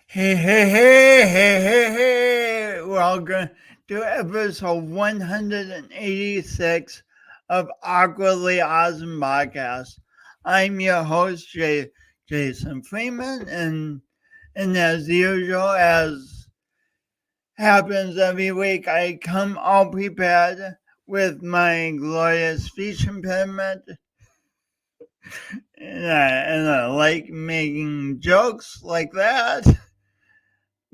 Hey. Welcome to episode 186 of Awkwardly Awesome Podcast. I'm your host, Jason Freeman, and as usual, as happens every week, I come all prepared with my glorious speech impediment, and I like making jokes like that.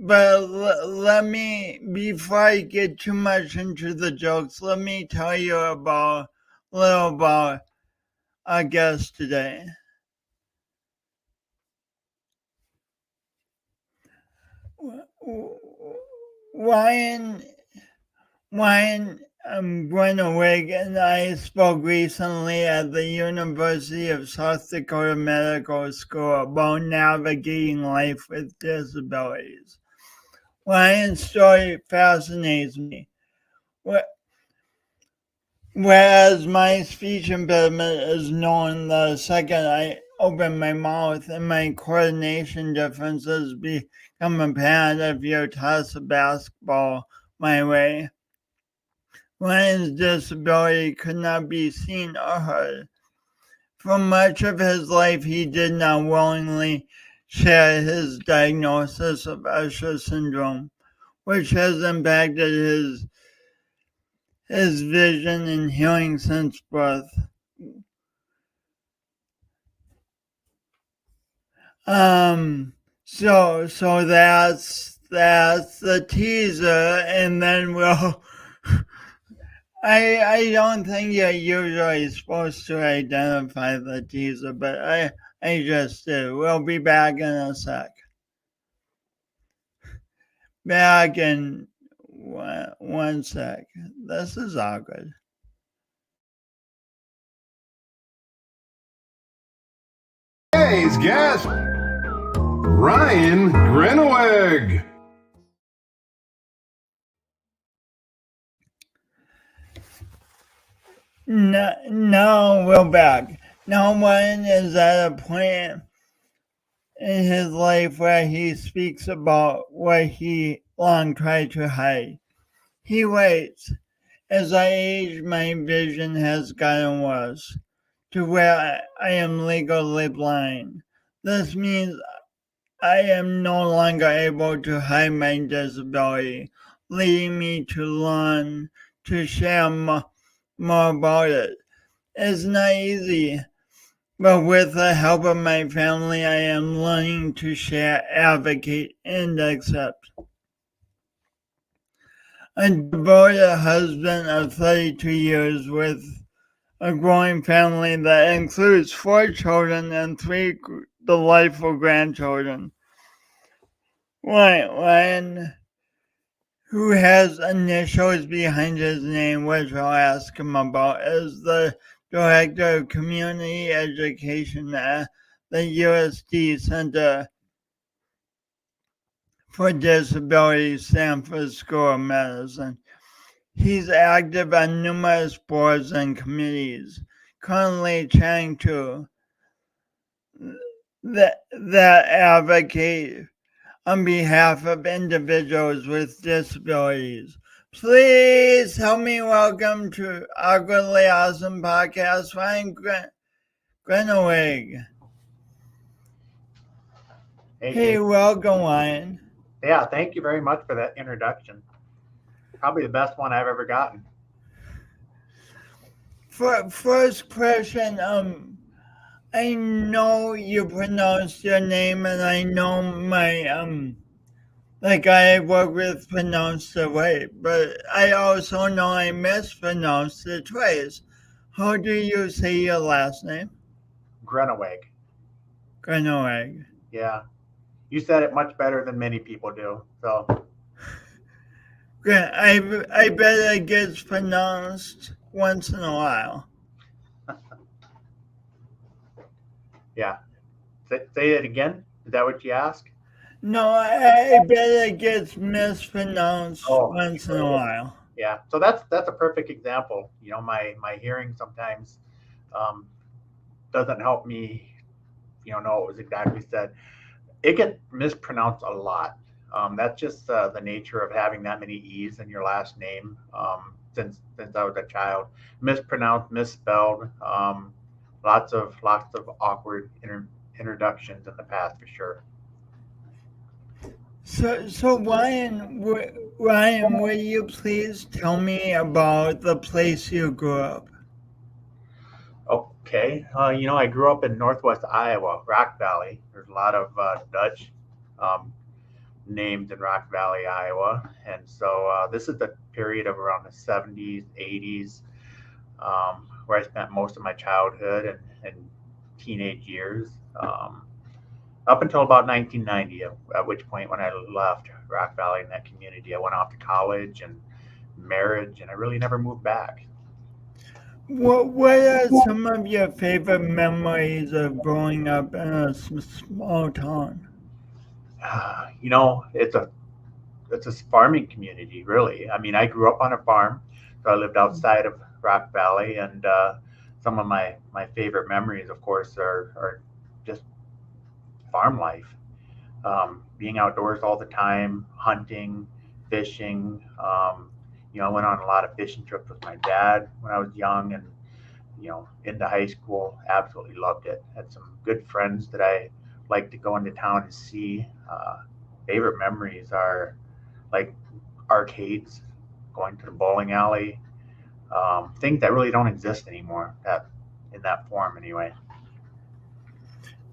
But let me, before I get too much into the jokes, let me tell you a little about our guest today. Ryan Groeneweg and I spoke recently at the University of South Dakota Medical School about navigating life with disabilities. Ryan's story fascinates me. Whereas my speech impediment is known the second I open my mouth, and my coordination differences become apparent if you toss a basketball my way. Ryan's disability could not be seen or heard. For much of his life, he did not willingly share his diagnosis of Usher Syndrome, which has impacted his vision and hearing since birth. So that's the teaser, and then we'll. I don't think you're usually supposed to identify the teaser, but I just did. We'll be back in a sec. Back in one sec. This is awkward. Today's guest, Ryan Groeneweg. No, we're back. Now Ryan is at a point in his life where he speaks about what he long tried to hide. He writes, as I age, my vision has gotten worse, to where I am legally blind. This means I am no longer able to hide my disability, leading me to learn to share more about it. It's not easy, but with the help of my family, I am learning to share, advocate, and accept. A devoted husband of 32 years with a growing family that includes 4 children and 3 delightful grandchildren. Ryan, who has initials behind his name, which I'll ask him about, is the Director of Community Education at the USD Center for Disability Stanford School of Medicine. He's active on numerous boards and committees, currently trying to that advocate on behalf of individuals with disabilities. Please help me welcome to Awkwardly Awesome Podcast, Ryan Groeneweg. Hey, welcome, Ryan. Yeah, thank you very much for that introduction. Probably the best one I've ever gotten. First question, I know you pronounced your name, and I know my the guy I work with pronounced it right, but I also know I mispronounced it twice. How do you say your last name? Groeneweg. Groeneweg. Yeah, you said it much better than many people do. So I bet it gets pronounced once in a while. Yeah, say it again. Is that what you ask? No, I bet it gets mispronounced once in a while. Yeah, so that's a perfect example. You know, my hearing sometimes doesn't help me. Know what was exactly said. it gets mispronounced a lot. That's just the nature of having that many E's in your last name. Since I was a child, mispronounced, misspelled. Lots of awkward introductions in the past for sure. So Ryan, will you please tell me about the place you grew up? Okay, I grew up in Northwest Iowa, Rock Valley. There's a lot of Dutch um, names in Rock Valley, Iowa, and so this is the period of around the 70s, 80s, where I spent most of my childhood and teenage years, up until about 1990, at which point when I left Rock Valley in that community, I went off to college and marriage, and I really never moved back. What are some of your favorite memories of growing up in a small town? It's a farming community, really. I mean, I grew up on a farm, so I lived outside of Rock Valley, and some of my favorite memories, of course, are just farm life. Being outdoors all the time, hunting, fishing. I went on a lot of fishing trips with my dad when I was young, and into high school. Absolutely loved it. Had some good friends that I like to go into town and see. Favorite memories are like arcades, going to the bowling alley, things that really don't exist anymore. That in that form, anyway.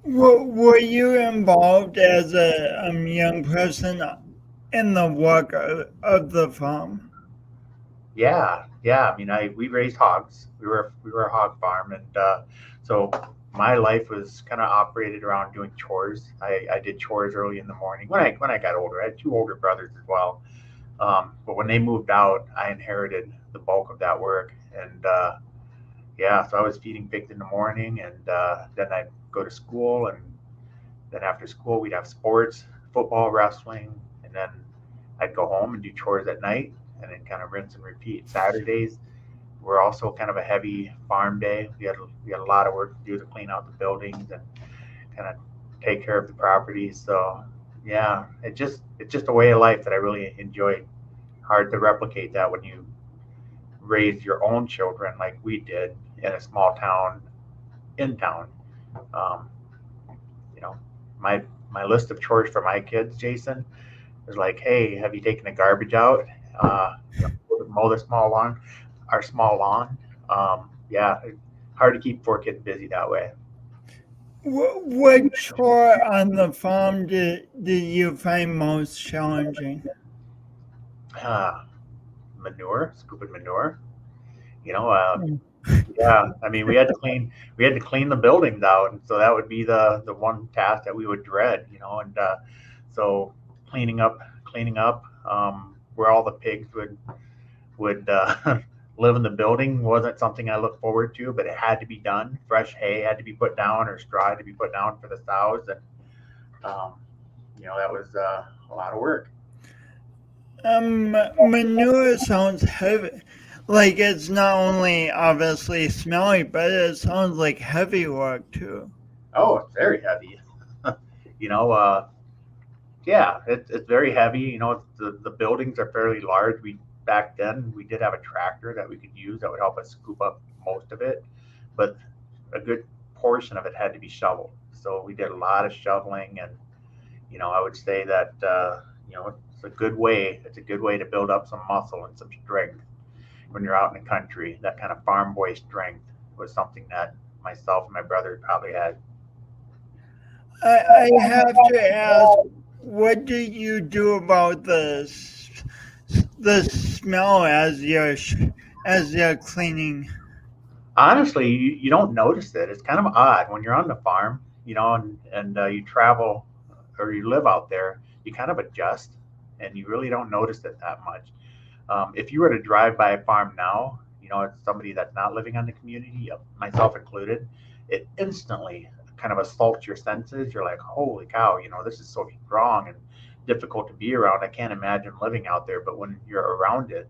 Were you involved as a young person in the work of the farm? Yeah, yeah. I mean, I we raised hogs. We were a hog farm, and so my life was kind of operated around doing chores. I did chores early in the morning when I got older. I had two older brothers as well. But when they moved out, I inherited the bulk of that work, and yeah, so I was feeding pigs in the morning, and then I'd go to school, and then after school we'd have sports, football, wrestling, and then I'd go home and do chores at night, and then kind of rinse and repeat. Saturdays were also kind of a heavy farm day. We had a lot of work to do to clean out the buildings and kind of take care of the properties. So yeah, it's just a way of life that I really enjoyed. Hard to replicate that when you raise your own children like we did in a small town in town. Um, you know, my my list of chores for my kids, Jason, is like, hey, have you taken the garbage out? Mow the small lawn. Yeah, hard to keep four kids busy that way. What chore on the farm did you find most challenging? Uh, Manure, scooping manure. You know, yeah. I mean, we had to clean the buildings out, and so that would be the one task that we would dread. And so cleaning up where all the pigs would live in the building wasn't something I looked forward to, but it had to be done. Fresh hay had to be put down, or straw had to be put down for the sows, and um, that was a lot of work. Manure sounds heavy. Like it's not only obviously smelly, but it sounds like heavy work too. Oh, it's very heavy. you know, uh, yeah, it's very heavy. The buildings are fairly large. We Back then we did have a tractor that we could use that would help us scoop up most of it, but a good portion of it had to be shoveled. So we did a lot of shoveling, and I would say that it's a good way. It's a good way to build up some muscle and some strength when you're out in the country. That kind of farm boy strength was something that myself and my brother probably had. I have to ask, what do you do about the smell as you're cleaning? Honestly, you don't notice it. It's kind of odd when you're on the farm, and you travel or you live out there. You kind of adjust, and you really don't notice it that much. If you were to drive by a farm now, it's somebody that's not living on the community, myself included, it instantly kind of assaults your senses. You're like, holy cow, this is so strong and difficult to be around. I can't imagine living out there. But when you're around it,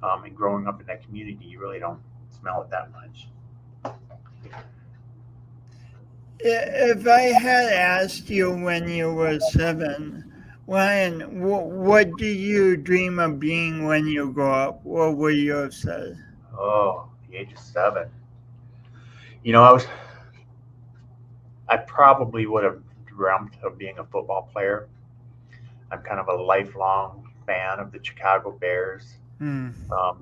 and growing up in that community, you really don't smell it that much. If I had asked you when you were 7, Ryan, what do you dream of being when you grow up? What would you have said? Oh, the age of 7. You know, I probably would have dreamt of being a football player. I'm kind of a lifelong fan of the Chicago Bears. Hmm.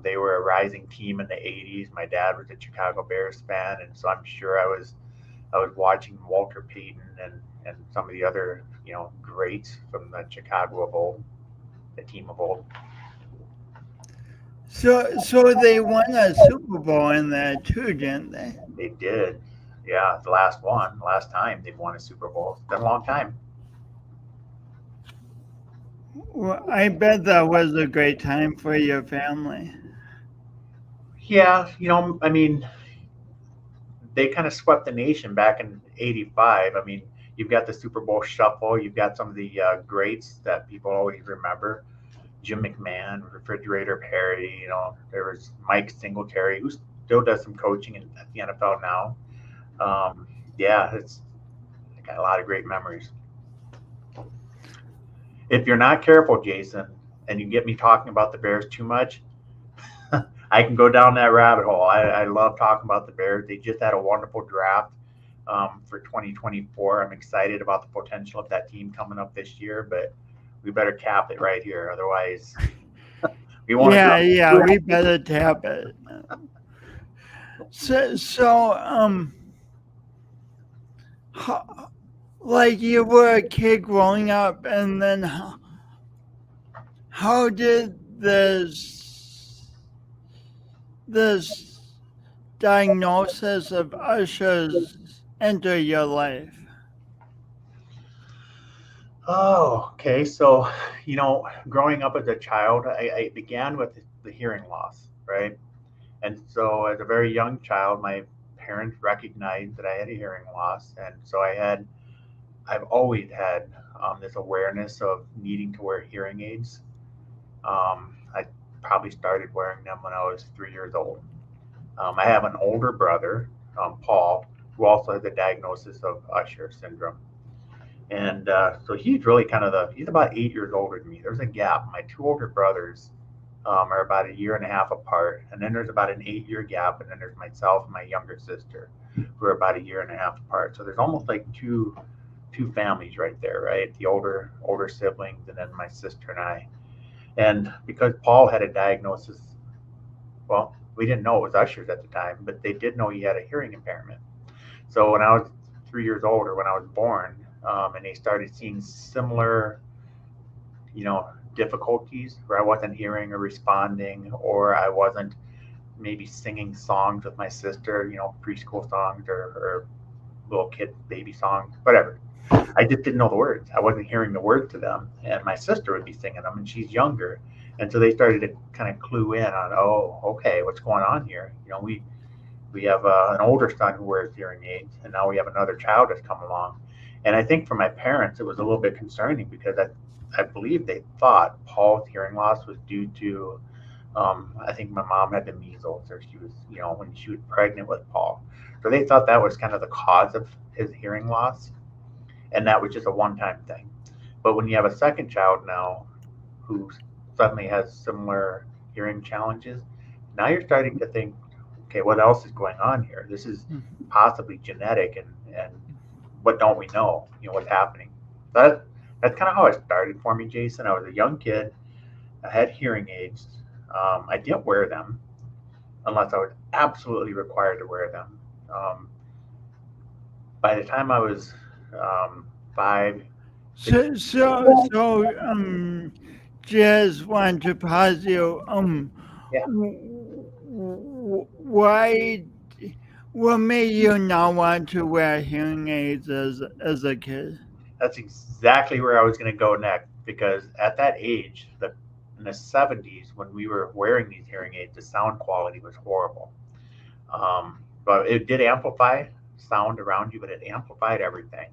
They were a rising team in the '80s. My dad was a Chicago Bears fan, and so I'm sure I was watching Walter Payton and some of the other greats from the Chicago of old, the team of old. So they won a Super Bowl in that too, didn't they? They did, yeah. Last time they've won a Super Bowl. It's been a long time. Well, I bet that was a great time for your family. Yeah, I mean, they kind of swept the nation back in '85. I mean, you've got the Super Bowl shuffle. You've got some of the greats that people always remember. Jim McMahon, Refrigerator Perry. There was Mike Singletary, who still does some coaching at the NFL now. Yeah, it's I got a lot of great memories. If you're not careful, Jason, and you get me talking about the Bears too much, I can go down that rabbit hole. I love talking about the Bears. They just had a wonderful draft for 2024. I'm excited about the potential of that team coming up this year, but we better cap it right here. Otherwise, we won't Yeah, address. we better tap it. So, how, like you were a kid growing up, and then how did this diagnosis of Usher's enter your life? Oh, okay. So, growing up as a child, I began with the hearing loss, right? And so, as a very young child, my parents recognized that I had a hearing loss, and so I've always had this awareness of needing to wear hearing aids. I probably started wearing them when I was 3 years old. I have an older brother, Paul, who also has a diagnosis of Usher syndrome. And so he's really he's about 8 years older than me. There's a gap. My two older brothers are about a year and a half apart. And then there's about an 8 year gap. And then there's myself and my younger sister, who are about a year and a half apart. So there's almost like two families right there, right? The older siblings and then my sister and I. And because Paul had a diagnosis, well, we didn't know it was Usher's at the time, but they did know he had a hearing impairment. So when I was 3 years old, or when I was born, and they started seeing similar, difficulties where I wasn't hearing or responding, or I wasn't maybe singing songs with my sister, preschool songs or little kid baby songs, whatever. I just didn't know the words. I wasn't hearing the words to them, and my sister would be singing them, and she's younger, and so they started to kind of clue in on, oh, okay, what's going on here? We have an older son who wears hearing aids, and now we have another child that's come along. And I think for my parents, it was a little bit concerning because I believe they thought Paul's hearing loss was due to, I think my mom had the measles, or she was, when she was pregnant with Paul. So they thought that was kind of the cause of his hearing loss, and that was just a one-time thing. But when you have a second child now who suddenly has similar hearing challenges, now you're starting to think, okay, what else is going on here? This is possibly genetic, and what don't we know? What's happening? That's kind of how it started for me, Jason. I was a young kid. I had hearing aids. I didn't wear them unless I was absolutely required to wear them. Um, by the time I was 5, 6, So, just want to pause you. yeah, Why? What made you not want to wear hearing aids as a kid? that's exactly where I was going to go next. Because at that age, in the '70s, when we were wearing these hearing aids, the sound quality was horrible. But it did amplify sound around you, but it amplified everything.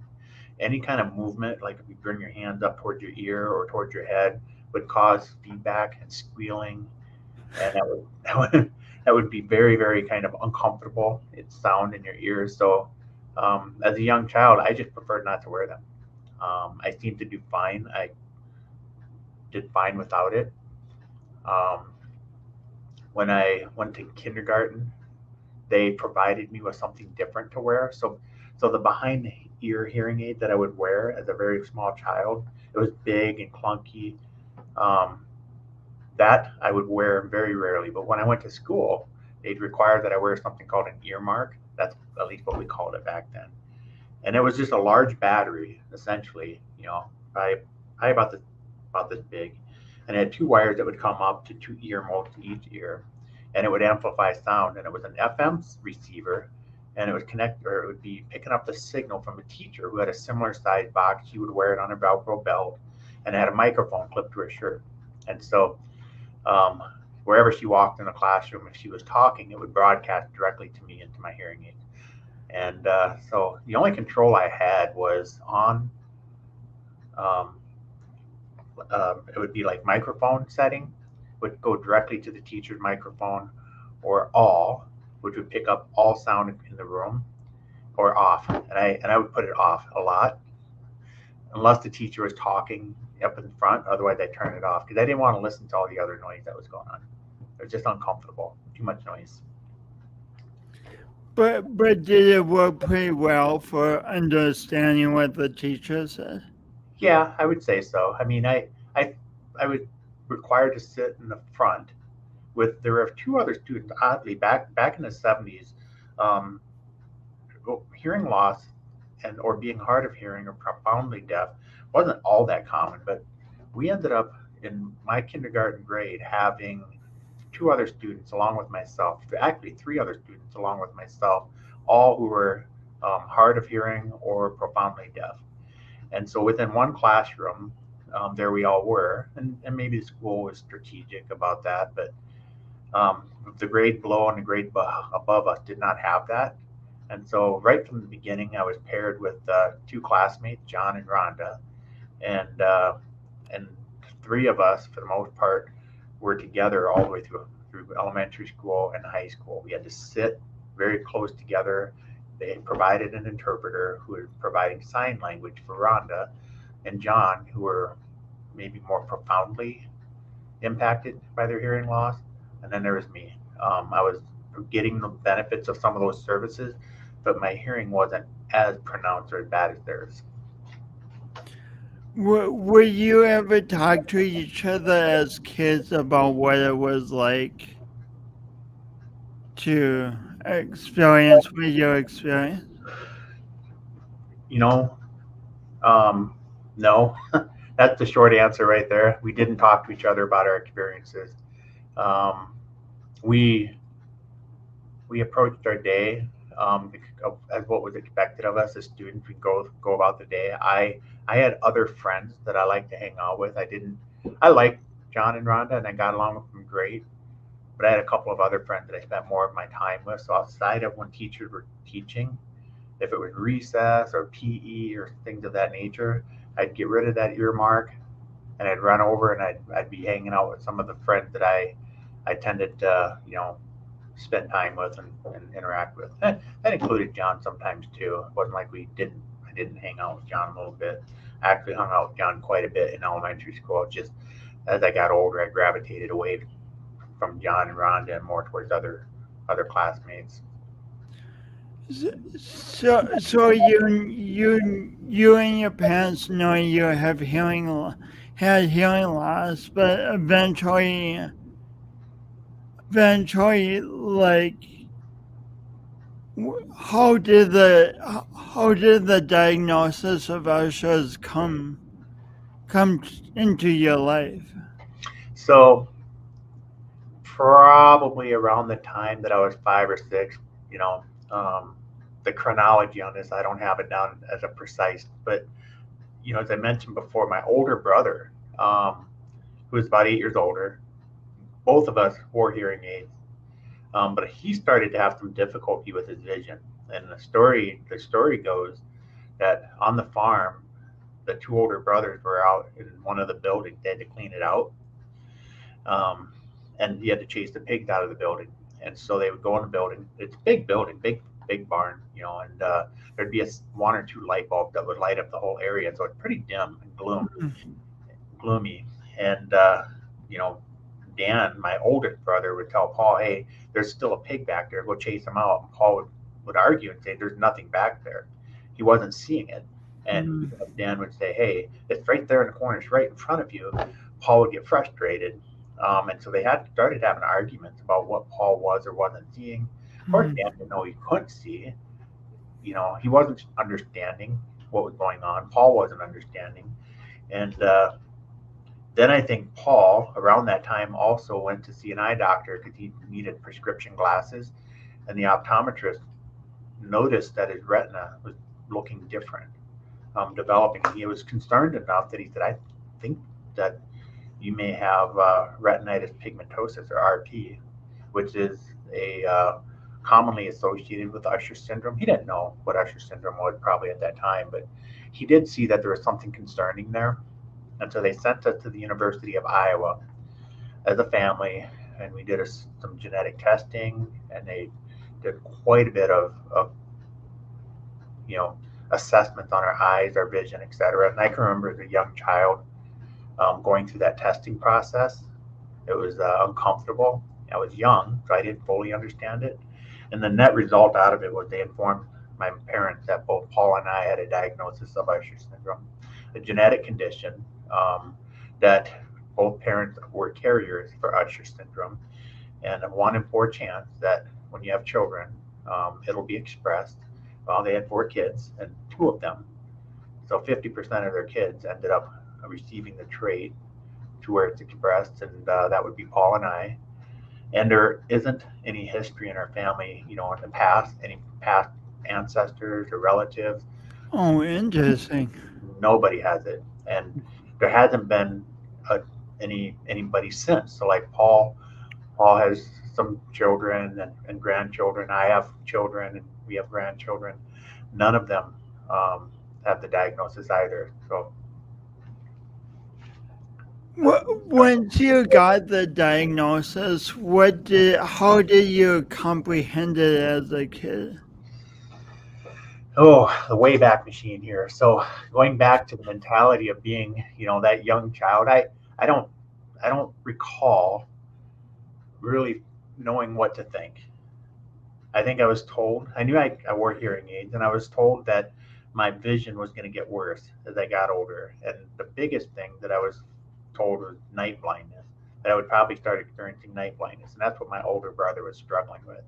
Any kind of movement, like if you bring your hands up towards your ear or towards your head, would cause feedback and squealing, and that would be very, very kind of uncomfortable. It's sound in your ears. So As a young child, I just preferred not to wear them. I seemed to do fine. I did fine without it. Um, when I went to kindergarten, they provided me with something different to wear. So the behind ear hearing aid that I would wear as a very small child, it was big and clunky. Um, that I would wear very rarely. But when I went to school, they'd require that I wear something called an earmark. That's at least what we called it back then. And it was just a large battery, essentially, probably about this big, and it had two wires that would come up to two ear molds to each ear, and it would amplify sound. And it was an FM receiver, and it would be picking up the signal from a teacher who had a similar size box. She would wear it on her Velcro belt, and it had a microphone clipped to her shirt. And so, um, wherever she walked in the classroom, if she was talking, it would broadcast directly to me into my hearing aid. And so the only control I had was on, um, it would be like microphone setting, would go directly to the teacher's microphone, or all, which would pick up all sound in the room, or off. And I would put it off a lot, unless the teacher was talking up in front. Otherwise, I turn it off because I didn't want to listen to all the other noise that was going on. It was just uncomfortable, too much noise. But did it work pretty well for understanding what the teacher said? Yeah, I would say so. I mean, I I was required to sit in the front with there were two other students. Oddly, back in the 70s, um, hearing loss and or being hard of hearing or profoundly deaf wasn't all that common. But we ended up in my kindergarten grade having two other students along with myself, actually three other students along with myself, all who were hard of hearing or profoundly deaf. And so within one classroom, there we all were, and maybe the school was strategic about that, but the grade below and the grade above us did not have that. And so right from the beginning, I was paired with two classmates, John and Rhonda, and three of us, for the most part, were together all the way through elementary school and high school. We had to sit very close together. They provided an interpreter who was providing sign language for Rhonda and John, who were maybe more profoundly impacted by their hearing loss. And then there was me. I was getting the benefits of some of those services, but my hearing wasn't as pronounced or as bad as theirs. Were you ever talk to each other as kids about what it was like to experience what you experienced? You know, no, that's the short answer right there. We didn't talk to each other about our experiences. Um, we we approached our day as what was expected of us as students. We go about the day. I had other friends that I liked to hang out with. I liked John and Rhonda, and I got along with them great. But I had a couple of other friends that I spent more of my time with. So outside of when teachers were teaching, if it was recess or PE or things of that nature, I'd get rid of that earmark and I'd run over and I'd be hanging out with some of the friends that I tended to spend time with and interact with. That included John sometimes too. It wasn't like I didn't hang out with John a little bit. I actually hung out with John quite a bit in elementary school. Just as I got older, I gravitated away from John and Rhonda and more towards other classmates. So you and your parents know you have had hearing loss, but eventually, like, how did the diagnosis of Usher's come into your life? So probably around the time that I was 5 or 6, you know, um, the chronology on this, I don't have it down as a precise, but as I mentioned before, my older brother, who was about 8 years older, both of us wore hearing aids, but he started to have some difficulty with his vision. And the story goes that on the farm, the two older brothers were out in one of the buildings. They had to clean it out, and he had to chase the pigs out of the building. And so they would go in the building. It's a big building, big big barn, and there'd be one or two light bulbs that would light up the whole area. So it's pretty dim and gloomy. And, Dan, my oldest brother, would tell Paul, hey, there's still a pig back there. Go chase him out. And Paul would argue and say, there's nothing back there. He wasn't seeing it. And Dan would say, hey, it's right there in the corner. It's right in front of you. Paul would get frustrated. And so they started having arguments about what Paul was or wasn't seeing. Of course, Dan didn't know he couldn't see. He wasn't understanding what was going on. Paul wasn't understanding. And then I think Paul, around that time, also went to see an eye doctor because he needed prescription glasses. And the optometrist noticed that his retina was looking different, developing. He was concerned enough that he said, I think that you may have retinitis pigmentosus, or RP, which is commonly associated with Usher syndrome. He didn't know what Usher syndrome was probably at that time, but he did see that there was something concerning there. And so they sent us to the University of Iowa as a family, and we did some genetic testing, and they did quite a bit of assessments on our eyes, our vision, etc. And I can remember as a young child going through that testing process. It was uncomfortable. I was young, so I didn't fully understand it. And the net result out of it was they informed my parents that both Paul and I had a diagnosis of Usher syndrome, a genetic condition that both parents were carriers for Usher syndrome, and a 1 in 4 chance that when you have children, it'll be expressed. Well, they had 4 kids, and 2 of them, so 50% of their kids ended up receiving the trait to where it's expressed, and that would be Paul and I. And there isn't any history in our family, in the past, any past ancestors or relatives. Oh, interesting. Nobody has it, and there hasn't been anybody since. So like Paul has some children and grandchildren. I have children, and we have grandchildren. None of them have the diagnosis either. So once you got the diagnosis, how did you comprehend it as a kid? Oh, the Wayback Machine here. So going back to the mentality of being, that young child, I don't recall really knowing what to think. I think I was told, I knew I wore hearing aids, and I was told that my vision was going to get worse as I got older. And the biggest thing that I was told was night blindness, that I would probably start experiencing night blindness. And that's what my older brother was struggling with.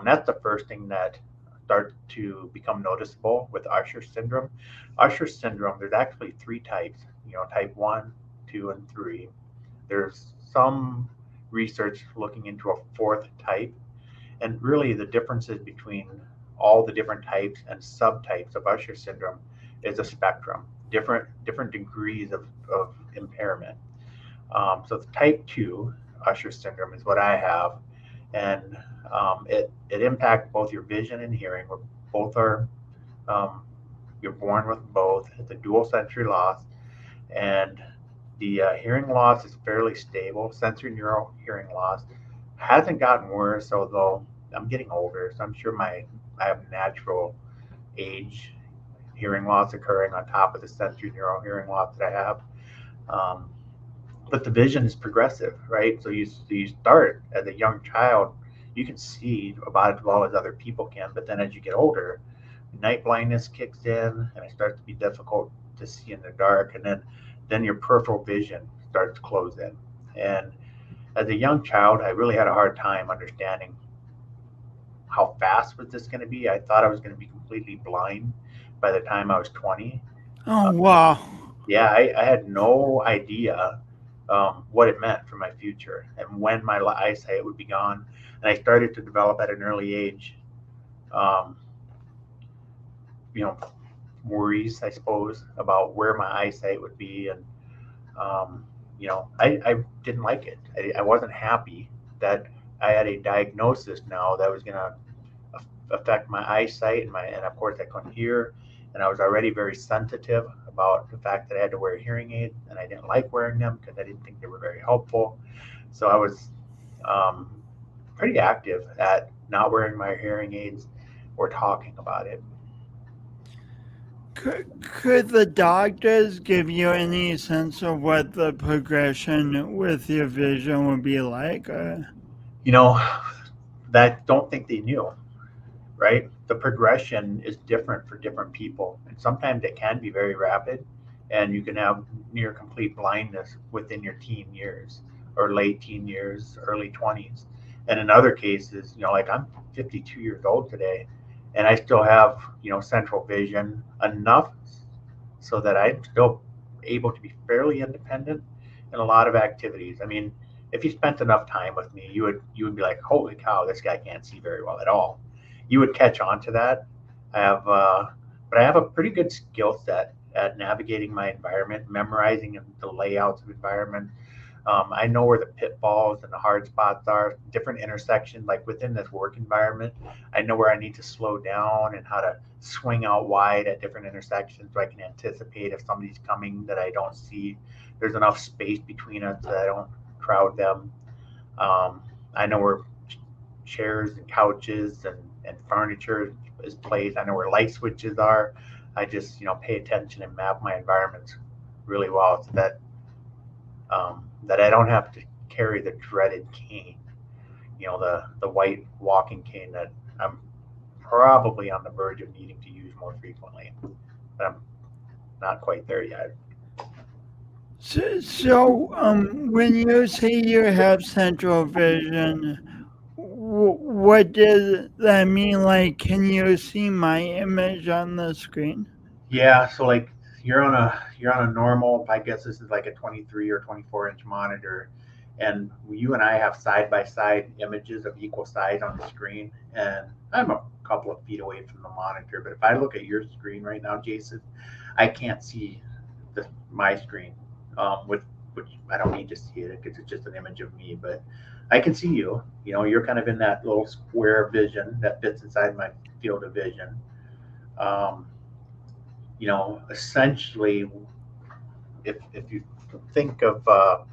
That's the first thing that starts to become noticeable with Usher syndrome. Usher syndrome, there's actually 3 types, type 1, 2, and 3. There's some research looking into a 4th type. And really the differences between all the different types and subtypes of Usher syndrome is a spectrum, different degrees of impairment. So the type 2 Usher syndrome is what I have, and it impacts both your vision and hearing. Both are, you're born with both. It's a dual sensory loss, and the hearing loss is fairly stable. Sensory neural hearing loss hasn't gotten worse, although I'm getting older, so I'm sure I have natural age hearing loss occurring on top of the sensory neural hearing loss that I have. But the vision is progressive, right? So you start as a young child, you can see about as well as other people can, but then as you get older, night blindness kicks in, and it starts to be difficult to see in the dark, and then your peripheral vision starts to close in. And as a young child, I really had a hard time understanding how fast was this going to be. I thought I was going to be completely blind by the time I was 20. Oh, wow. Yeah, I had no idea what it meant for my future and when my eyesight would be gone. And I started to develop at an early age, worries, I suppose, about where my eyesight would be. And, I didn't like it. I wasn't happy that I had a diagnosis now that was going to affect my eyesight, and of course I couldn't hear, and I was already very sensitive about the fact that I had to wear hearing aids, and I didn't like wearing them because I didn't think they were very helpful. So I was pretty active at not wearing my hearing aids, or talking about it. Could the doctors give you any sense of what the progression with your vision would be like? You know, that don't think they knew, right? The progression is different for different people, and sometimes it can be very rapid, and you can have near complete blindness within your teen years or late teen years, early 20s. And in other cases, like I'm 52 years old today, and I still have, central vision enough so that I'm still able to be fairly independent in a lot of activities. I mean, if you spent enough time with me, you would be like, holy cow, this guy can't see very well at all. You would catch on to that. I have, but I have a pretty good skill set at navigating my environment, memorizing the layouts of environment. I know where the pitfalls and the hard spots are, different intersections, like within this work environment. I know where I need to slow down and how to swing out wide at different intersections so I can anticipate if somebody's coming that I don't see. There's enough space between us that I don't crowd them. I know where chairs and couches and furniture is placed. I know where light switches are. I just, pay attention and map my environments really well so that I don't have to carry the dreaded cane, the white walking cane that I'm probably on the verge of needing to use more frequently, but I'm not quite there yet. So, when you say you have central vision, what does that mean? Like, can you see my image on the screen? Yeah, so like you're on a normal, I guess this is like a 23 or 24-inch monitor, and you and I have side by side images of equal size on the screen, and I'm a couple of feet away from the monitor. But if I look at your screen right now, Jason, I can't see my screen, with which I don't need to see it because it's just an image of me, but I can see you. You're kind of in that little square vision that fits inside my field of vision. Um, Essentially, if you think of a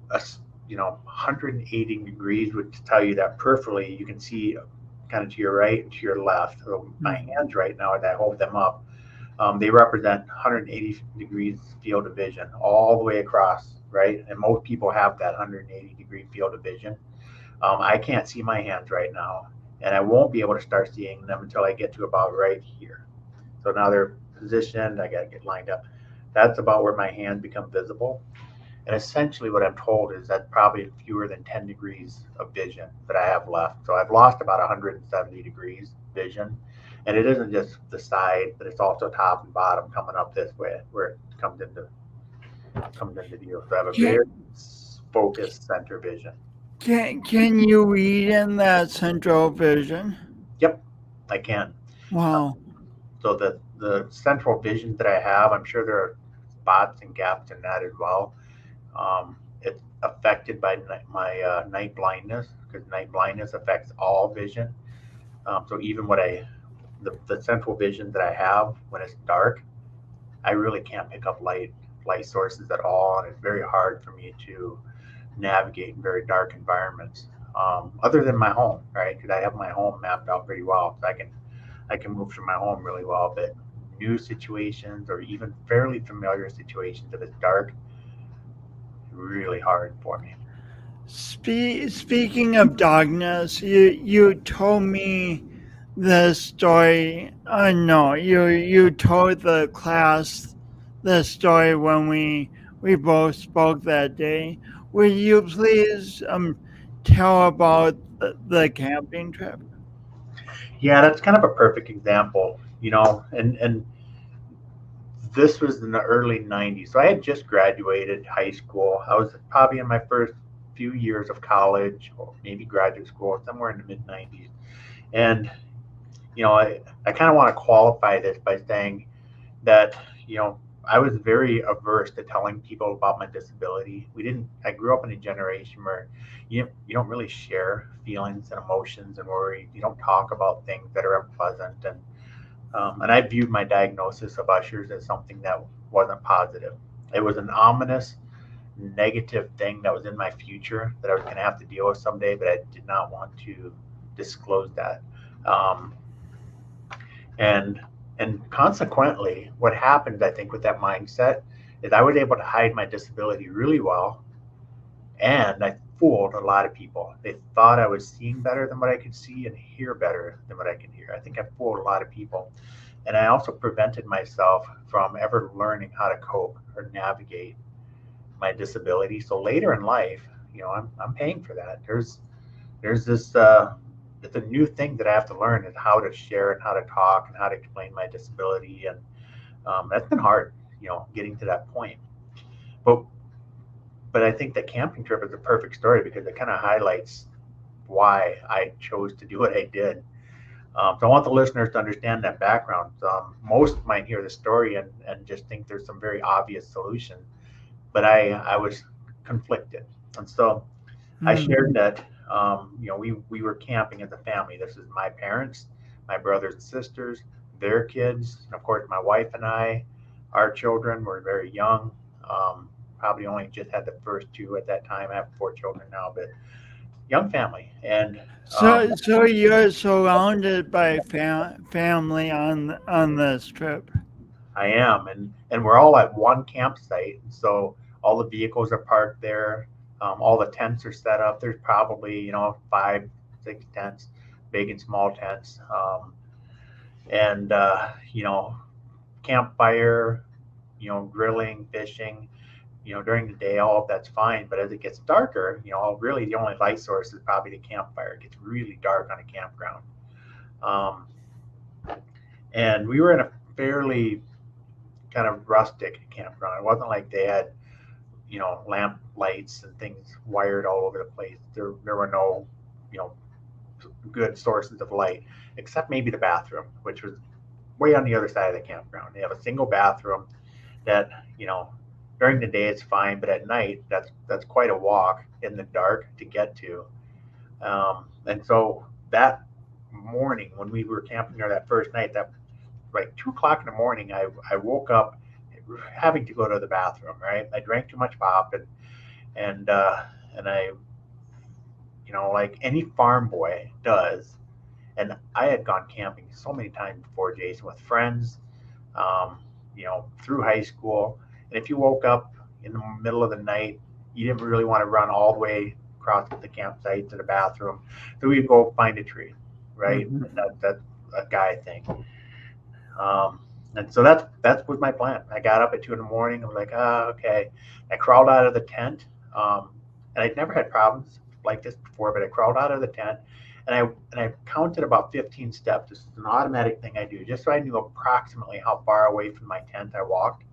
180 degrees would tell you that peripherally you can see kind of to your right and to your left. So my hands right now, as I hold them up, they represent 180 degrees field of vision all the way across, right? And most people have that 180-degree field of vision. I can't see my hands right now, and I won't be able to start seeing them until I get to about right here. So now they're positioned, I got to get lined up. That's about where my hands become visible. And essentially, what I'm told is that probably fewer than 10 degrees of vision that I have left. So I've lost about 170 degrees vision. And it isn't just the side, but it's also top and bottom coming up this way where it comes into view. So I have a Can, very focused center vision. can you read in that central vision? Yep, I can. Wow. So the central vision that I have, I'm sure there are spots and gaps in that as well. It's affected by my night blindness because night blindness affects all vision. So even the central vision that I have when it's dark, I really can't pick up light sources at all, and it's very hard for me to navigate in very dark environments. Other than my home, right? Because I have my home mapped out pretty well, so I can move through my home really well. But new situations or even fairly familiar situations that it's dark, really hard for me. Speaking of darkness, you told me the story. No, you told the class the story when we both spoke that day. Will you please tell about the camping trip? Yeah, that's kind of a perfect example, and this was in the early 90s. So I had just graduated high school. I was probably in my first few years of college or maybe graduate school, somewhere in the mid 90s. And, I kind of want to qualify this by saying that, I was very averse to telling people about my disability. I grew up in a generation where you don't really share feelings and emotions and worry. You don't talk about things that are unpleasant. And I viewed my diagnosis of Usher's as something that wasn't positive. It was an ominous, negative thing that was in my future that I was going to have to deal with someday, but I did not want to disclose that. Um, And consequently, what happened, I think, with that mindset is I was able to hide my disability really well, and I fooled a lot of people. They thought I was seeing better than what I could see and hear better than what I can hear. I think I fooled a lot of people. And I also prevented myself from ever learning how to cope or navigate my disability. So later in life, I'm paying for that. There's this it's a new thing that I have to learn is how to share and how to talk and how to explain my disability, and that's been hard, getting to that point. But I think the camping trip is a perfect story because it kind of highlights why I chose to do what I did. So I want the listeners to understand that background. Most might hear the story and just think there's some very obvious solution, but I was conflicted, and so I shared that we were camping as a family. This is my parents, my brothers and sisters, their kids, and of course my wife and I. Our children were very young. Probably only just had the first two at that time. I have 4 children now, but young family. And So you're surrounded by family on this trip. I am, and we're all at one campsite. So all the vehicles are parked there. All the tents are set up. There's probably 5, 6 tents, big and small tents, and campfire, grilling, fishing. During the day, all of that's fine. But as it gets darker, really the only light source is probably the campfire. It gets really dark on a campground. Um, and we were in a fairly kind of rustic campground. It wasn't like they had, lamp lights and things wired all over the place. There were no, you know, good sources of light, except maybe the bathroom, which was way on the other side of the campground. They have a single bathroom that, during the day it's fine, but at night that's quite a walk in the dark to get to. And so that morning when we were camping there that first night, that like 2 o'clock in the morning, I woke up having to go to the bathroom. Right, I drank too much pop and and I, like any farm boy does. And I had gone camping so many times before, Jason, with friends, through high school. And if you woke up in the middle of the night, you didn't really want to run all the way across the campsite to the bathroom. So we'd go find a tree, right? Mhm. That's a guy thing. Um, and so that was my plan. I got up at 2 in the morning. I was like, okay. I crawled out of the tent, and I'd never had problems like this before. But I crawled out of the tent, and I counted about 15 steps. This is an automatic thing I do, just so I knew approximately how far away from my tent I walked.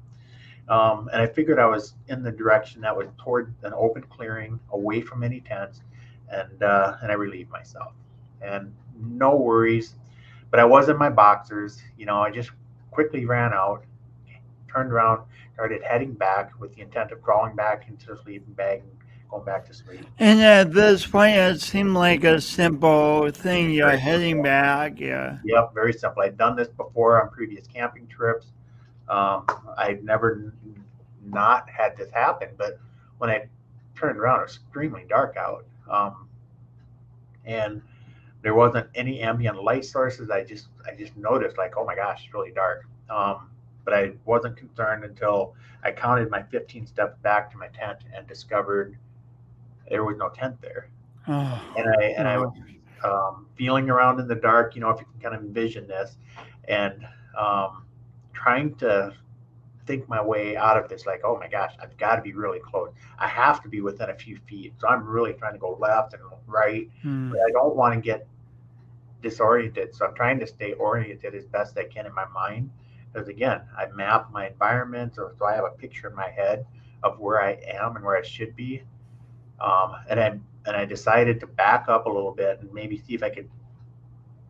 And I figured I was in the direction that was toward an open clearing, away from any tents, and I relieved myself. And no worries, but I was in my boxers. I just quickly ran out, turned around, started heading back with the intent of crawling back into the sleeping bag and going back to sleep. And at this point, it seemed like a simple thing. You're Very heading simple. back. Yeah. Yep, very simple. I'd done this before on previous camping trips. Um, I'd never not had this happen, but when I turned around, it was extremely dark out, and there wasn't any ambient light sources. I just noticed, like, oh my gosh, it's really dark. But I wasn't concerned until I counted my 15 steps back to my tent and discovered there was no tent there. Oh, And I oh. was feeling around in the dark, if you can kind of envision this, and trying to think my way out of this. Like, oh my gosh, I've got to be really close. I have to be within a few feet. So I'm really trying to go left and right, Hmm. but I don't want to get disoriented. So I'm trying to stay oriented as best I can in my mind. Because again, I map my environment, so I have a picture in my head of where I am and where I should be. And I decided to back up a little bit and maybe see if I could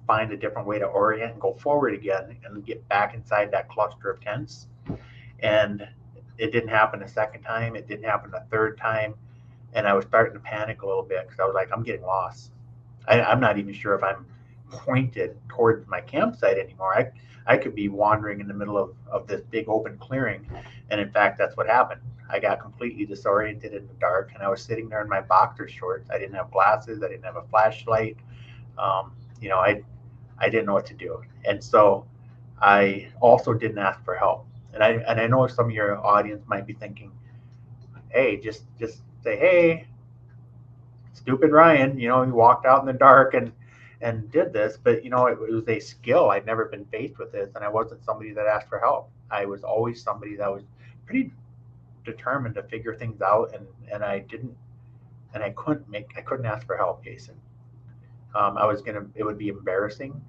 find a different way to orient and go forward again and get back inside that cluster of tents. And it didn't happen a second time. It didn't happen a third time. And I was starting to panic a little bit because I was like, I'm getting lost. I'm not even sure if I'm pointed towards my campsite anymore. I could be wandering in the middle of this big open clearing. And in fact, that's what happened. I got completely disoriented in the dark, and I was sitting there in my boxer shorts. I didn't have glasses. I didn't have a flashlight. Um, I didn't know what to do. And so I also didn't ask for help. And I know some of your audience might be thinking, hey, just say, hey, stupid Ryan, he walked out in the dark and did this, but it was a skill. I'd never been faced with this, and I wasn't somebody that asked for help. I was always somebody that was pretty determined to figure things out, and I didn't, and I couldn't ask for help, Jason. It would be embarrassing.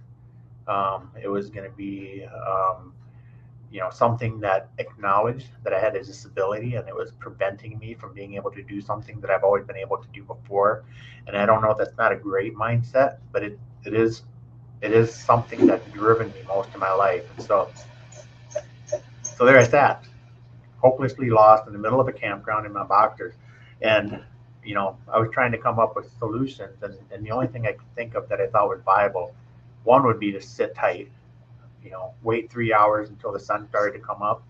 It was gonna be something that acknowledged that I had a disability and it was preventing me from being able to do something that I've always been able to do before. And I don't know if that's not a great mindset, but it is something that's driven me most of my life. And so there I sat, hopelessly lost in the middle of a campground in my boxers. And I was trying to come up with solutions, and the only thing I could think of that I thought was viable, one would be to sit tight, wait 3 hours until the sun started to come up,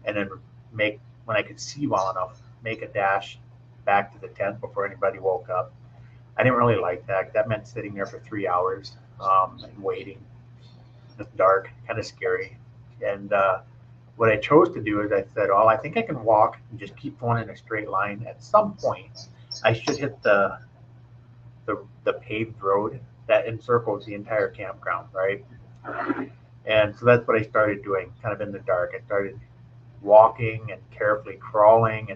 and then when I could see well enough, make a dash back to the tent before anybody woke up. I didn't really like that. That meant sitting there for 3 hours and waiting. It's dark, kind of scary. And what I chose to do is I said, "Oh, I think I can walk and just keep going in a straight line. At some point, I should hit the paved road that encircles the entire campground, right?" And so that's what I started doing, kind of in the dark. I started walking and carefully crawling,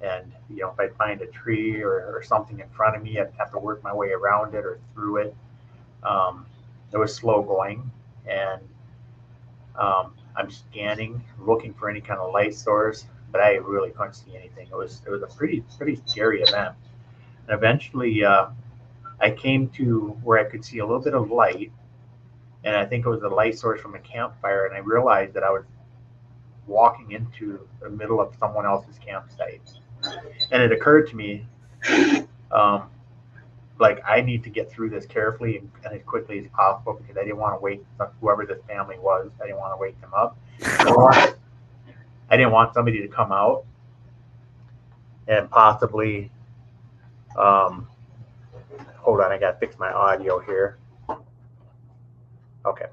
and if I'd find a tree or something in front of me, I'd have to work my way around it or through it. Um, it was slow going, and I'm scanning, looking for any kind of light source, but I really couldn't see anything. It was a pretty scary event. And eventually, I came to where I could see a little bit of light, and I think it was the light source from a campfire. And I realized that I was walking into the middle of someone else's campsite, and it occurred to me, um, like I need to get through this carefully and as quickly as possible because I didn't want to wake whoever this family was. I didn't want to wake them up. Or I didn't want somebody to come out and possibly. Um, Hold on, I got to fix my audio here. Okay.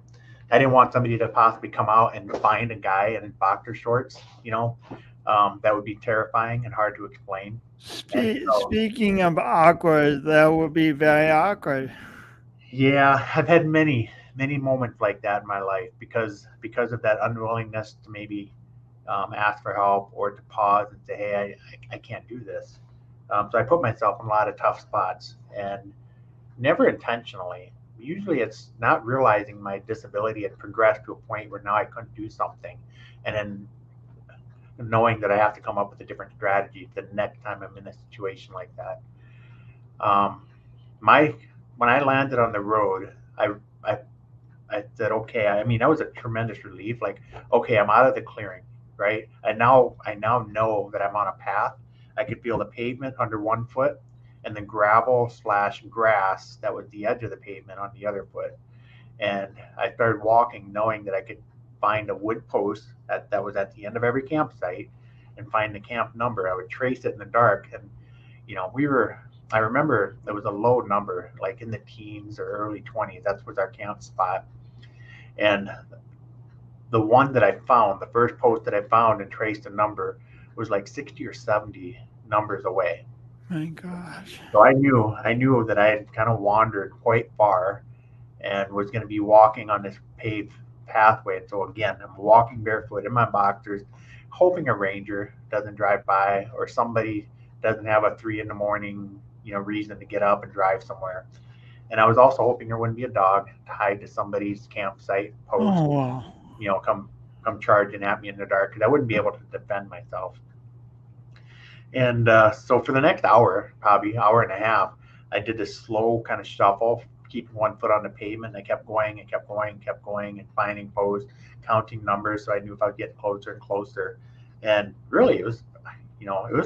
I didn't want somebody to possibly come out and find a guy in boxer shorts. That would be terrifying and hard to explain. Speaking of awkward, that would be very awkward. Yeah, I've had many moments like that in my life because of that unwillingness to maybe ask for help or to pause and say, "Hey, I can't do this." So I put myself in a lot of tough spots, and never intentionally. Usually, it's not realizing my disability had progressed to a point where now I couldn't do something, and then knowing that I have to come up with a different strategy the next time I'm in a situation like that. Um, my When I landed on the road, I I said, okay. I mean, that was a tremendous relief. Like, okay, I'm out of the clearing, right? I now know that I'm on a path. I could feel the pavement under one foot, and the gravel slash grass that was the edge of the pavement on the other foot. And I started walking, knowing that I could find a wood post that was at the end of every campsite and find the camp number. I would trace it in the dark, and we were. I remember there was a low number, like in the teens or early 20s. That was our camp spot, and the one that I found, the first post that I found and traced a number, was like 60 or 70 numbers away. My gosh. So I knew that I had kind of wandered quite far and was going to be walking on this paved pathway. And so again, I'm walking barefoot in my boxers, hoping a ranger doesn't drive by or somebody doesn't have a 3 in the morning, reason to get up and drive somewhere. And I was also hoping there wouldn't be a dog tied to somebody's campsite post, Oh, wow. come charging at me in the dark because I wouldn't be able to defend myself. And so for the next hour, probably hour and a half, I did this slow kind of shuffle, keeping one foot on the pavement. I kept going and kept going and kept going and finding posts, counting numbers, so I knew if I would get closer and closer. And really, it was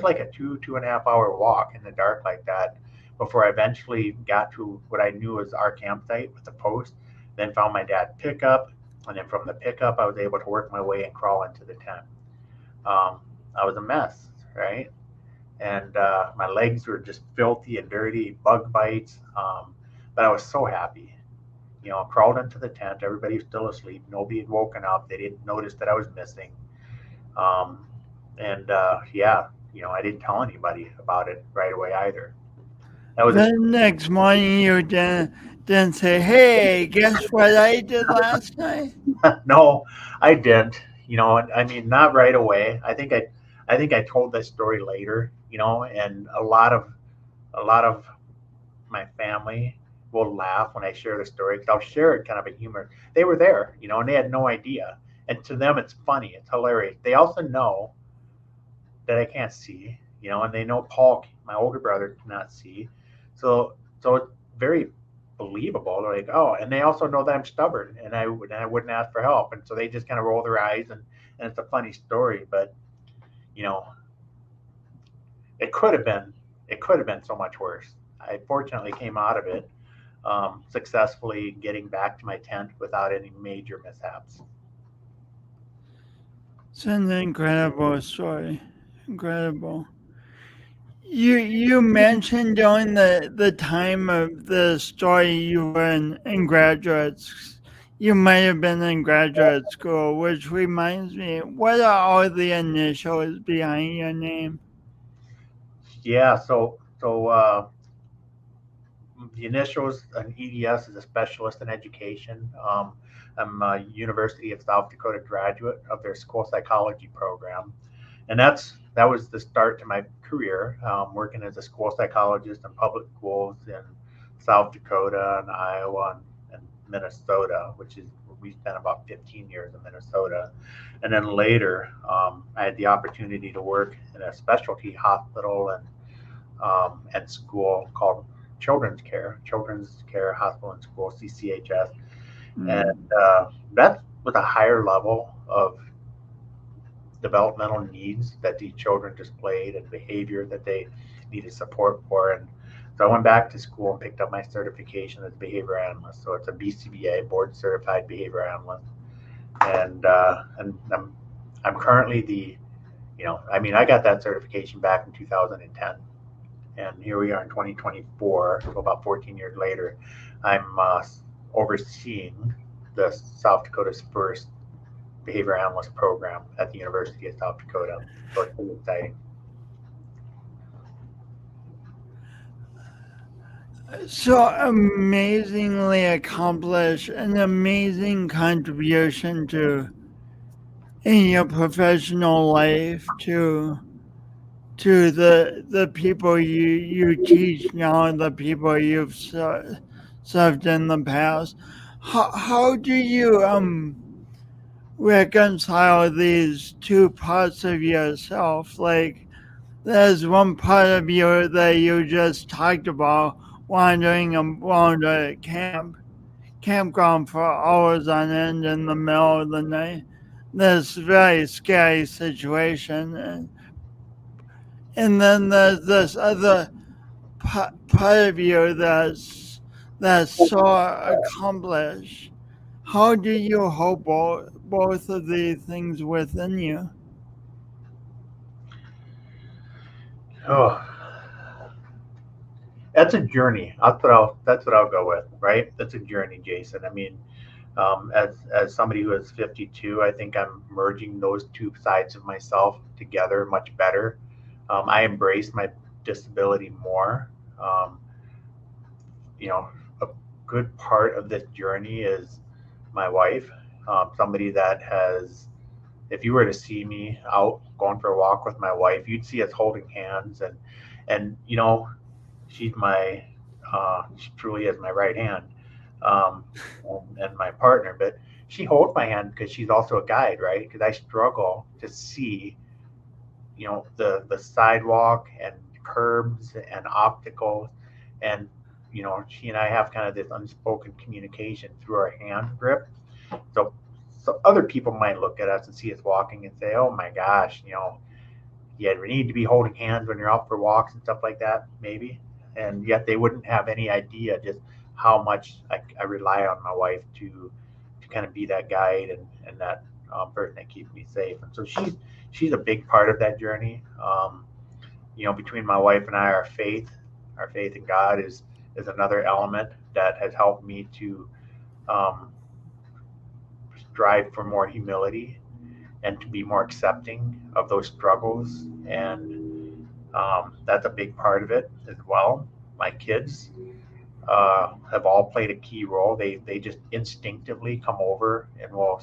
like a 2.5 hour walk in the dark like that before I eventually got to what I knew was our campsite with the post. Then found my dad's pickup, and then from the pickup, I was able to work my way and crawl into the tent. I was a mess, right? And my legs were just filthy and dirty, bug bites. But I was so happy. crawled into the tent. Everybody was still asleep. Nobody had woken up. They didn't notice that I was missing. Um, and yeah, I didn't tell anybody about it right away either. That was The next morning, you didn't say, "Hey, guess what I did last night?" no, I didn't. I mean, not right away. I think I told this story later. And a lot of my family will laugh when I share the story because I'll share it kind of a humor. They were there, and they had no idea. And to them, it's funny, it's hilarious. They also know that I can't see, and they know Paul, my older brother, cannot see. So it's very believable. They're like, oh, and they also know that I'm stubborn and I wouldn't ask for help, and so they just kind of roll their eyes, and it's a funny story, but you know, it could have been it could have been so much worse. I fortunately came out of it successfully, getting back to my tent without any major mishaps. It's an incredible story. Incredible. You mentioned during the time of the story you were in you might have been in graduate school, which reminds me, what are all the initials behind your name? Yeah, the initials, an EDS, is a specialist in education. I'm a University of South Dakota graduate of their school psychology program, and that was the start to my career, working as a school psychologist in public schools in South Dakota and Iowa and Minnesota, which is we spent about 15 years in Minnesota, and then later I had the opportunity to work in a specialty hospital and school called Children's Care Hospital and School, CCHS, and Mm. that was a higher level of developmental needs that these children displayed and behavior that they needed support for. And so I went back to school and picked up my certification as a behavior analyst. So it's a BCBA, board certified behavior analyst, and I'm currently I mean, I got that certification back in 2010, and here we are in 2024, so about 14 years later. I'm overseeing the South Dakota's first behavior analyst program at the University of South Dakota. So it's pretty exciting. So amazingly accomplished, an amazing contribution to in your professional life to the people you teach now and the people you've served in the past. How do you reconcile these two parts of yourself? Like there's one part of you that you just talked about wandering around a campground for hours on end in the middle of the night. This very scary situation, and then there's this other part of you that's so accomplished. How do you hold both of these things within you? Oh, that's a journey. That's what I'll go with, right? That's a journey, Jason. I mean, as somebody who is 52, I think I'm merging those two sides of myself together much better. I embrace my disability more. Um, a good part of this journey is my wife, somebody that has, if you were to see me out going for a walk with my wife, you'd see us holding hands, and she's she truly is my right hand, um, and my partner, but she holds my hand because she's also a guide, right? Because I struggle to see, the sidewalk and curbs and obstacles, and she and I have kind of this unspoken communication through our hand grip. So other people might look at us and see us walking and say, "Oh my gosh, you need to be holding hands when you're out for walks and stuff like that, maybe." And yet they wouldn't have any idea just how much I rely on my wife to kind of be that guide and that person that keeps me safe. And so she's a big part of that journey. Between my wife and I, our faith in God is another element that has helped me to um, strive for more humility and to be more accepting of those struggles. And that's a big part of it as well. My kids have all played a key role. They just instinctively come over and will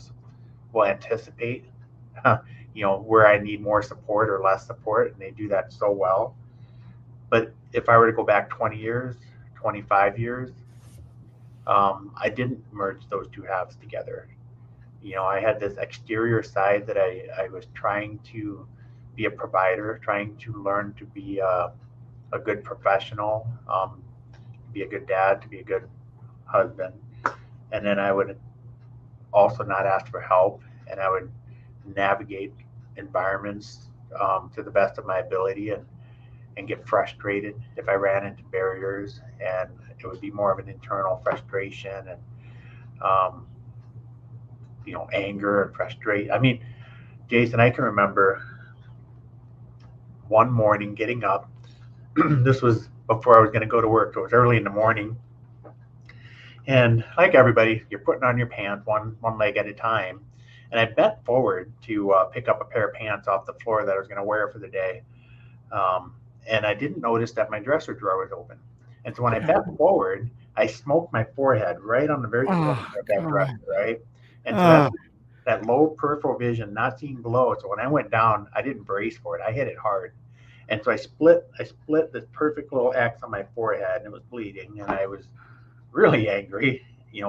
anticipate, where I need more support or less support, and they do that so well. But if I were to go back 20 years, 25 years, I didn't merge those two halves together. I had this exterior side that I was trying to be a provider, trying to learn to be a good professional, be a good dad, to be a good husband. And then I would also not ask for help, and I would navigate environments to the best of my ability, and get frustrated if I ran into barriers. And it would be more of an internal frustration and, um, anger and frustration. I mean, Jason, I can remember one morning getting up. This was before I was going to go to work. It was early in the morning. And like everybody, you're putting on your pants one leg at a time. And I bent forward to pick up a pair of pants off the floor that I was going to wear for the day. Um, and I didn't notice that my dresser drawer was open. And so when I bent forward, I smoked my forehead right on the very corner Oh, of that dresser, God. right? And so Oh, that low peripheral vision, not seeing below. So when I went down, I didn't brace for it. I hit it hard. And so I split this perfect little X on my forehead, and it was bleeding, and I was really angry.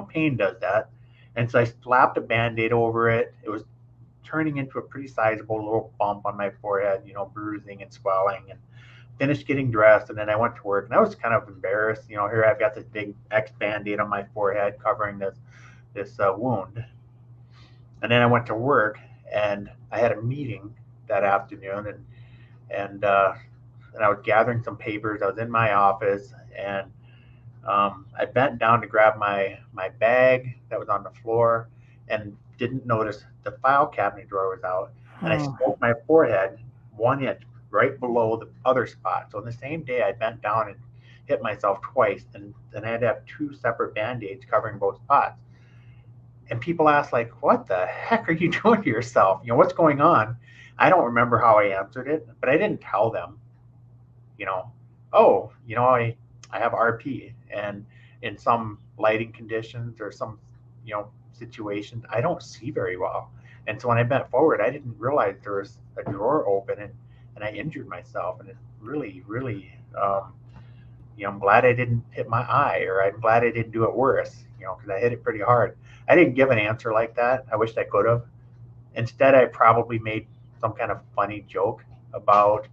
Pain does that. And so I slapped a Band-Aid over it. It was turning into a pretty sizable little bump on my forehead, bruising and swelling, and finished getting dressed. And then I went to work, and I was kind of embarrassed. Here I've got this big X Band-Aid on my forehead covering this wound. And then I went to work, and I had a meeting that afternoon, and and I was gathering some papers. I was in my office, and I bent down to grab my bag that was on the floor, and didn't notice the file cabinet drawer was out. And I oh, smoked my forehead 1 inch right below the other spot. So in the same day, I bent down and hit myself twice, and I had to have two separate Band-Aids covering both spots. And people ask, like, what the heck are you doing to yourself? What's going on? I don't remember how I answered it, but I didn't tell them, you know, oh, I have RP, and in some lighting conditions or some, situations, I don't see very well. And so when I bent forward, I didn't realize there was a drawer open, and I injured myself. And it really, really, I'm glad I didn't hit my eye, or I'm glad I didn't do it worse, because I hit it pretty hard. I didn't give an answer like that. I wished I could have. Instead, I probably made some kind of funny joke about,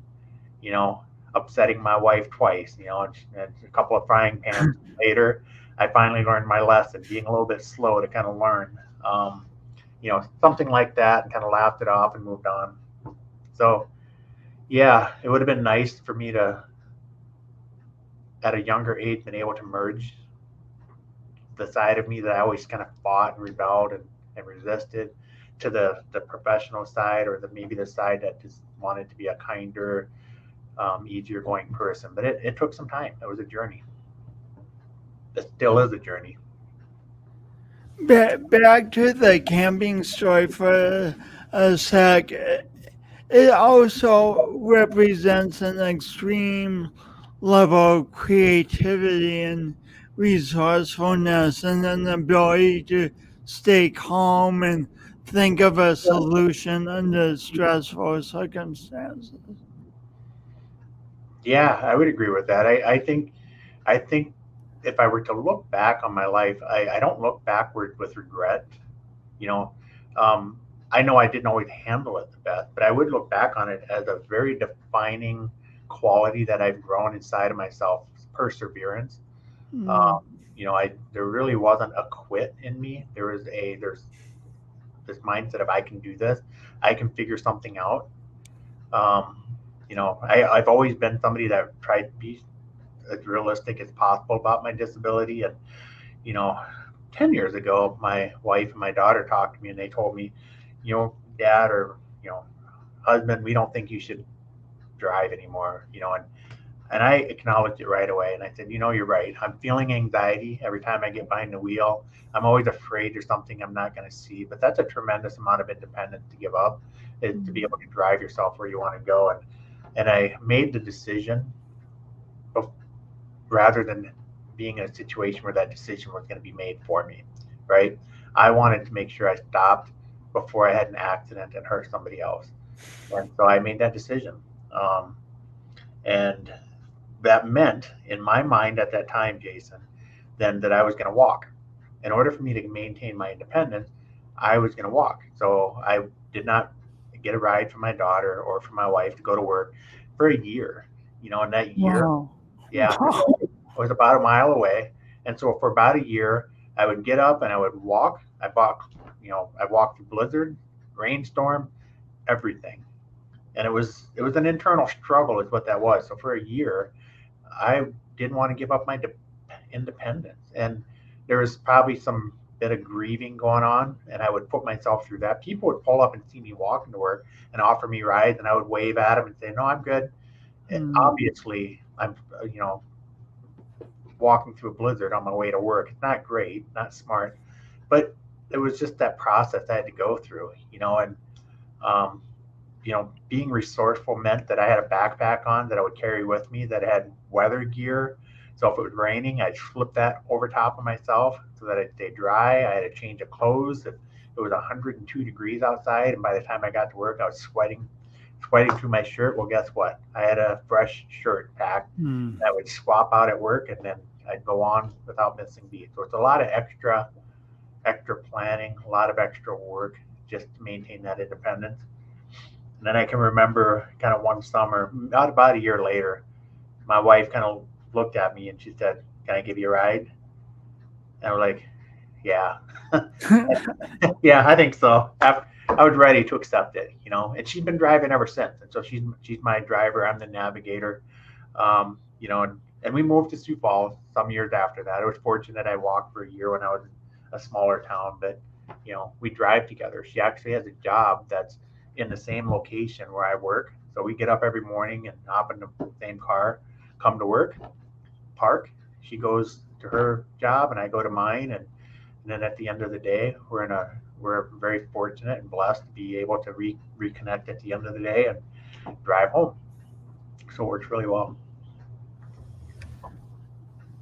you know, upsetting my wife twice, and a couple of frying pans later, I finally learned my lesson, being a little bit slow to kind of learn, something like that, and kind of laughed it off and moved on. So, yeah, it would have been nice for me to, at a younger age, been able to merge the side of me that I always kind of fought and rebelled and resisted, to the professional side, or maybe the side that just wanted to be a kinder, easier going person. But it took some time. It was a journey. It still is a journey. back to the camping story for a sec. It also represents an extreme level of creativity and resourcefulness, and an ability to stay calm and think of a solution under stressful circumstances. Yeah, I would agree with that. I think if I were to look back on my life, I don't look backward with regret. You know, um, I know I didn't always handle it the best, but I would look back on it as a very defining quality that I've grown inside of myself: perseverance. Mm, Um, I there really wasn't a quit in me. There's this mindset of, I can do this, I can figure something out. Um, I've always been somebody that tried to be as realistic as possible about my disability. And you know 10 years ago, my wife and my daughter talked to me, and they told me, dad, or husband, we don't think you should drive anymore. And And I acknowledged it right away. And I said, you're right. I'm feeling anxiety every time I get behind the wheel. I'm always afraid there's something I'm not going to see. But that's a tremendous amount of independence to give up, is to be able to drive yourself where you want to go. And I made the decision of, rather than being in a situation where that decision was going to be made for me, right? I wanted to make sure I stopped before I had an accident and hurt somebody else. And so I made that decision. Um, and that meant, in my mind at that time, Jason, then that I was going to walk. In order for me to maintain my independence, I was going to walk. So I did not get a ride from my daughter or from my wife to go to work for a year. And that year, Wow. yeah, it was about a mile away. And so for about a year, I would get up and I would walk. I walked through blizzard, rainstorm, everything. And it was an internal struggle, is what that was. So for a year, I didn't want to give up my independence. And there was probably some bit of grieving going on, and I would put myself through that. People would pull up and see me walking to work and offer me rides, and I would wave at them and say, "No, I'm good." Obviously, I'm, walking through a blizzard on my way to work. It's not great, not smart, but it was just that process I had to go through, and um, being resourceful meant that I had a backpack on that I would carry with me that had weather gear. So if it was raining, I'd flip that over top of myself so that it stayed dry. I had a change of clothes. If it was 102 degrees outside, and by the time I got to work, I was sweating through my shirt. Well, guess what? I had a fresh shirt packed that I would swap out at work, and then I'd go on without missing beat. So it's a lot of extra planning, a lot of extra work just to maintain that independence. And then I can remember kind of one summer, about a year later, my wife kind of looked at me and she said, "Can I give you a ride?" And I was like, "Yeah." Yeah, I think so. I was ready to accept it, and she's been driving ever since. And so she's my driver. I'm the navigator. And we moved to Sioux Falls some years after that. I was fortunate I walked for a year when I was in a smaller town, but we drive together. She actually has a job that's in the same location where I work. So we get up every morning and hop in the same car, come to work, park. She goes to her job and I go to mine. And then at the end of the day, we're very fortunate and blessed to be able to reconnect at the end of the day and drive home. So it works really well.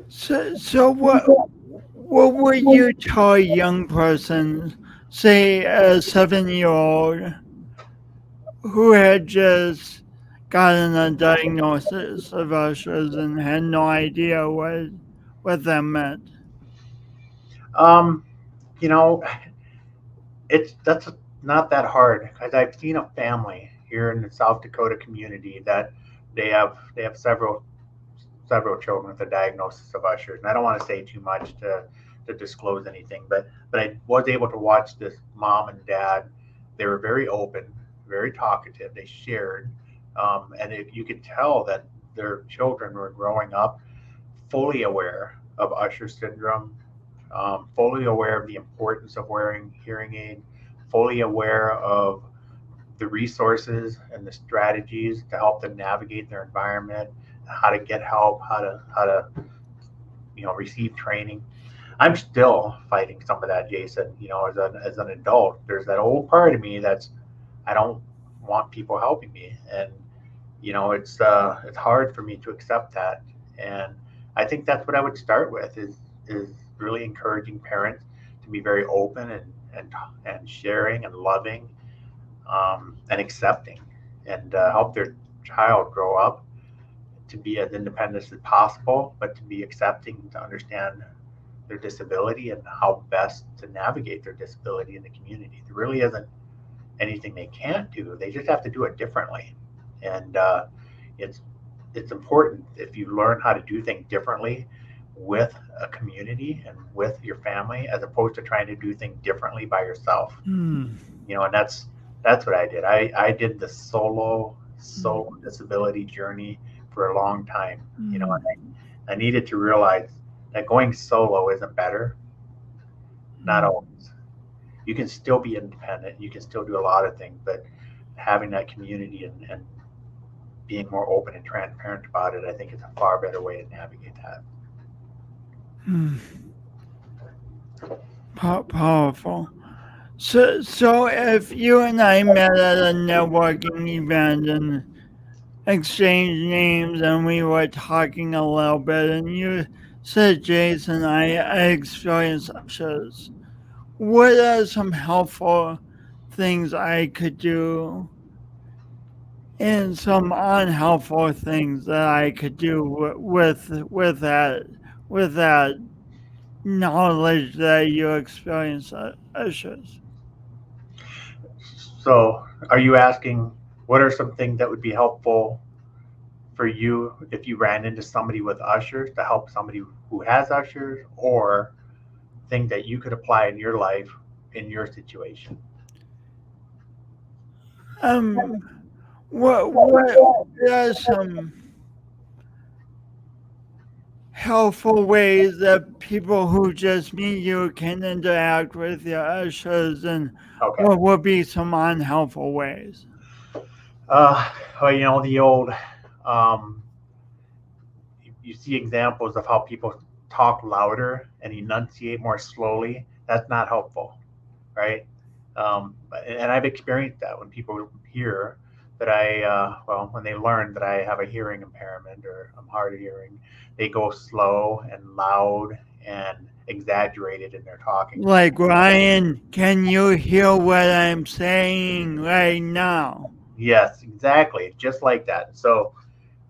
So what would you tell a young person, say a 7-year-old, who had just gotten a diagnosis of Usher's and had no idea what that meant? Um, you know, that's not that hard because I've seen a family here in the South Dakota community that they have several children with a diagnosis of Usher. And I don't want to say too much to disclose anything, but I was able to watch this mom and dad. They were very open, very talkative. They shared, and if you could tell that their children were growing up fully aware of Usher syndrome, fully aware of the importance of wearing hearing aid, fully aware of the resources and the strategies to help them navigate their environment, how to get help, how to receive training. I'm still fighting some of that, Jason. As an adult, there's that old part of me that's I don't want people helping me, and it's hard for me to accept that. And I think that's what I would start with is really encouraging parents to be very open and sharing and loving, and accepting, and help their child grow up to be as independent as possible, but to be accepting, to understand their disability and how best to navigate their disability in the community. There really isn't anything they can't do. They just have to do it differently. And it's it's important if you learn how to do things differently with a community and with your family, as opposed to trying to do things differently by yourself. And that's what I did. I did the solo disability journey for a long time. And I needed to realize that going solo isn't better. Not always. You can still be independent. You can still do a lot of things, but having that community and being more open and transparent about it, I think it's a far better way to navigate that. Powerful. So if you and I met at a networking event and exchanged names and we were talking a little bit and you said, Jason, I experienced ushers, what are some helpful things I could do and some unhelpful things that I could do with that knowledge that you experience ushers? So, are you asking what are some things that would be helpful for you if you ran into somebody with ushers to help somebody who has ushers, or things that you could apply in your life in your situation? Um, what are some helpful ways that people who just meet you can interact with your ushers, and Okay. what would be some unhelpful ways? Uh, well, the old, um, you see examples of how people talk louder and enunciate more slowly. That's not helpful, right? And I've experienced that when people hear that when they learn that I have a hearing impairment or I'm hard of hearing, they go slow and loud and exaggerated in their talking. Like, Ryan, can you hear what I'm saying right now? Yes, exactly, just like that. So,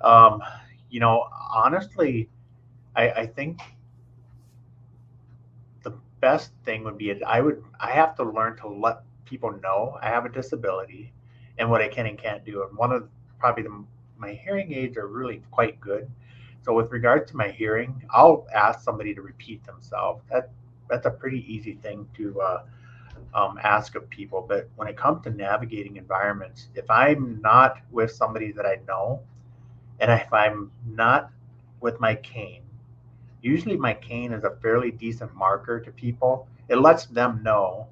um, honestly, I think the best thing would be I have to learn to let people know I have a disability and what I can and can't do. And one of probably my hearing aids are really quite good. So with regard to my hearing, I'll ask somebody to repeat themselves. That's a pretty easy thing to ask of people. But when it comes to navigating environments, if I'm not with somebody that I know, and if I'm not with my cane, usually my cane is a fairly decent marker to people. It lets them know,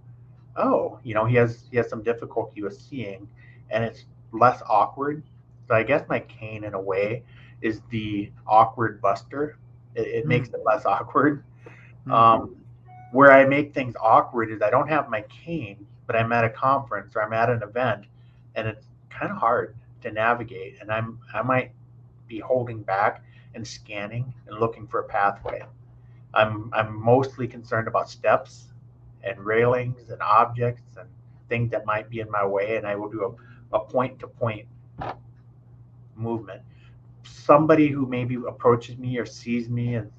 oh, he has some difficulty with seeing, and it's less awkward. So I guess my cane, in a way, is the awkward buster. It makes it less awkward. Mm. Um, where I make things awkward is I don't have my cane, but I'm at a conference or I'm at an event, and it's kind of hard to navigate, and I might be holding back and scanning and looking for a pathway. I'm mostly concerned about steps and railings and objects and things that might be in my way, and I will do a point to point movement. Somebody who maybe approaches me or sees me, and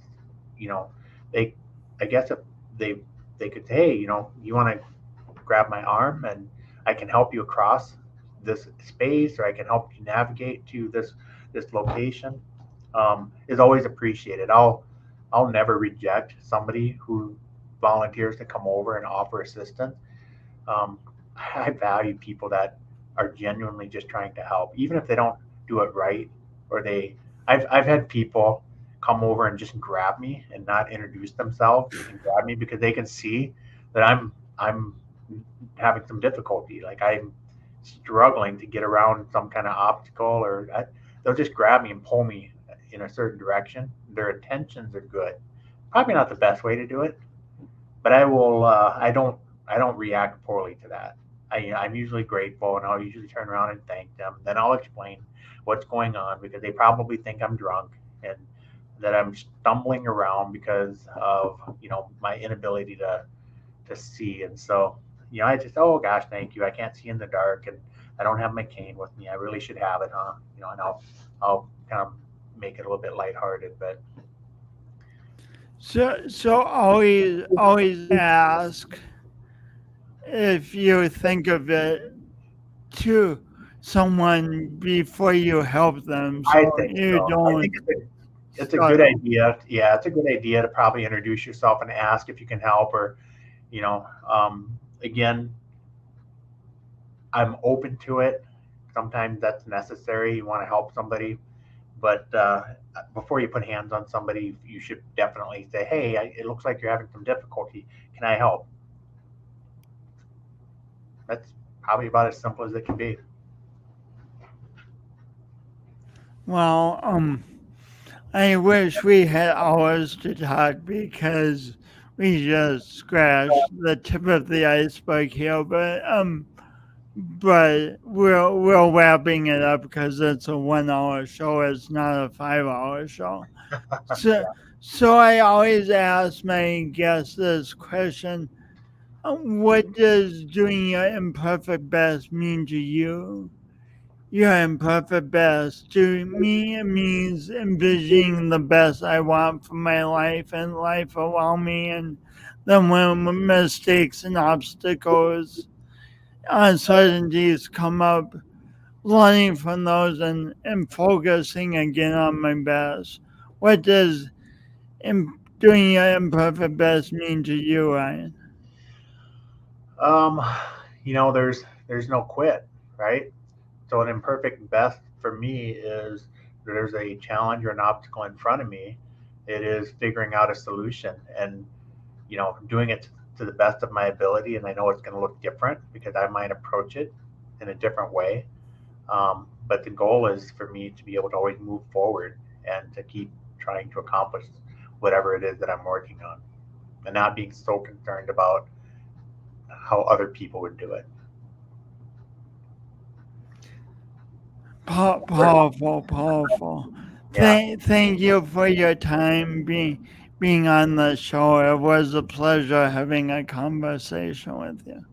you know, they, I guess if they they could say, hey, you want to grab my arm and I can help you across this space, or I can help you navigate to this location, is always appreciated. I'll never reject somebody who volunteers to come over and offer assistance. I value people that are genuinely just trying to help, even if they don't do it right, or I've had people come over and just grab me and not introduce themselves and grab me because they can see that I'm having some difficulty. Like I'm struggling to get around some kind of obstacle, they'll just grab me and pull me in a certain direction. Their intentions are good. Probably not the best way to do it, but I will. I don't react poorly to that. I'm usually grateful, and I'll usually turn around and thank them. Then I'll explain what's going on because they probably think I'm drunk and that I'm stumbling around because of my inability to see. And so I just, oh gosh, thank you. I can't see in the dark, and I don't have my cane with me. I really should have it, huh? And I'll kind of make it a little bit lighthearted, but So always ask, if you think of it, to someone before you help them, I so think you so. I think don't it's a good start. idea. Yeah, it's a good idea to probably introduce yourself and ask if you can help, or again, I'm open to it. Sometimes that's necessary. You want to help somebody, but before you put hands on somebody, you should definitely say, "Hey, it looks like you're having some difficulty. Can I help?" That's probably about as simple as it can be. Well, I wish we had hours to talk because we just scratched the tip of the iceberg here, but we're wrapping it up because it's a 1 hour show. It's not a 5 hour show. So so I always ask my guests this question: what does doing your imperfect best mean to you? Your imperfect best. To me, it means envisioning the best I want for my life and life around me, and then when mistakes and obstacles, uncertainties come up, learning from those and focusing again on my best. What does doing your imperfect best mean to you, Ryan? Um, there's no quit, right? So an imperfect best for me is there's a challenge or an obstacle in front of me. It is figuring out a solution and doing it to the best of my ability. And I know it's going to look different because I might approach it in a different way. But the goal is for me to be able to always move forward and to keep trying to accomplish whatever it is that I'm working on, and not being so concerned about how other people would do it. Powerful, powerful. Yeah. Thank you for your time being on the show. It was a pleasure having a conversation with you.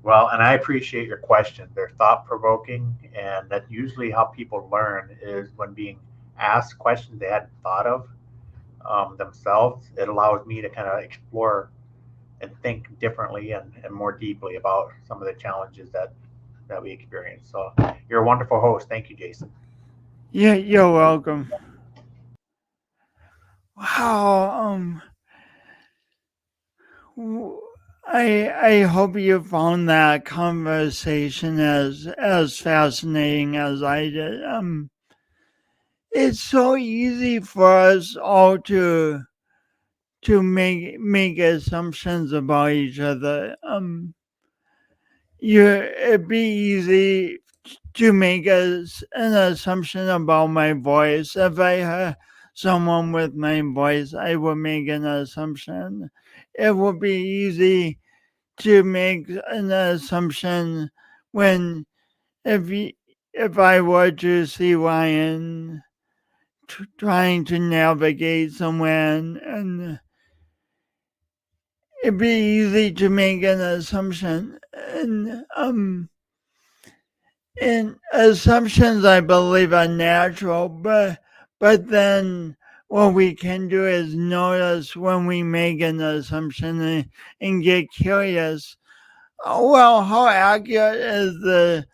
Well, and I appreciate your questions. They're thought provoking, and that's usually how people learn is when being asked questions they hadn't thought of themselves. It allows me to kind of explore and think differently and more deeply about some of the challenges that we experience. So you're a wonderful host. Thank you, Jason. Yeah, you're welcome. Wow. I hope you found that conversation as fascinating as I did. It's so easy for us all to make assumptions about each other. It'd be easy to make an assumption about my voice. If I heard someone with my voice, I would make an assumption. It would be easy to make an assumption when if y- if I were to see Ryan trying to navigate somewhere and it'd be easy to make an assumption and assumptions I believe are natural, but then what we can do is notice when we make an assumption and get curious. Oh, well, how accurate is the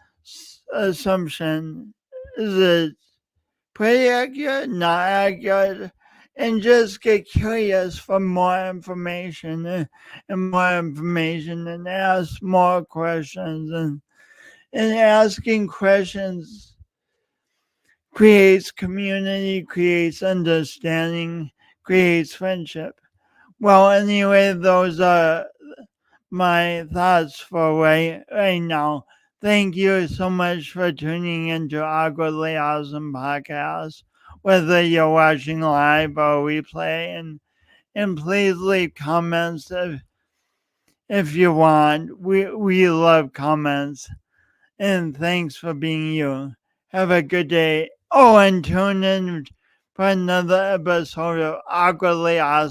assumption? Is it pretty accurate, not accurate? And just get curious for more information and more information and ask more questions and asking questions creates community, creates understanding, creates friendship. Well, anyway, those are my thoughts for right now. Thank you so much for tuning into Awkwardly Awesome Podcast, whether you're watching live or replay, and please leave comments if you want. We love comments. And thanks for being you. Have a good day. Oh, and tune in for another episode of Awkwardly Awesome.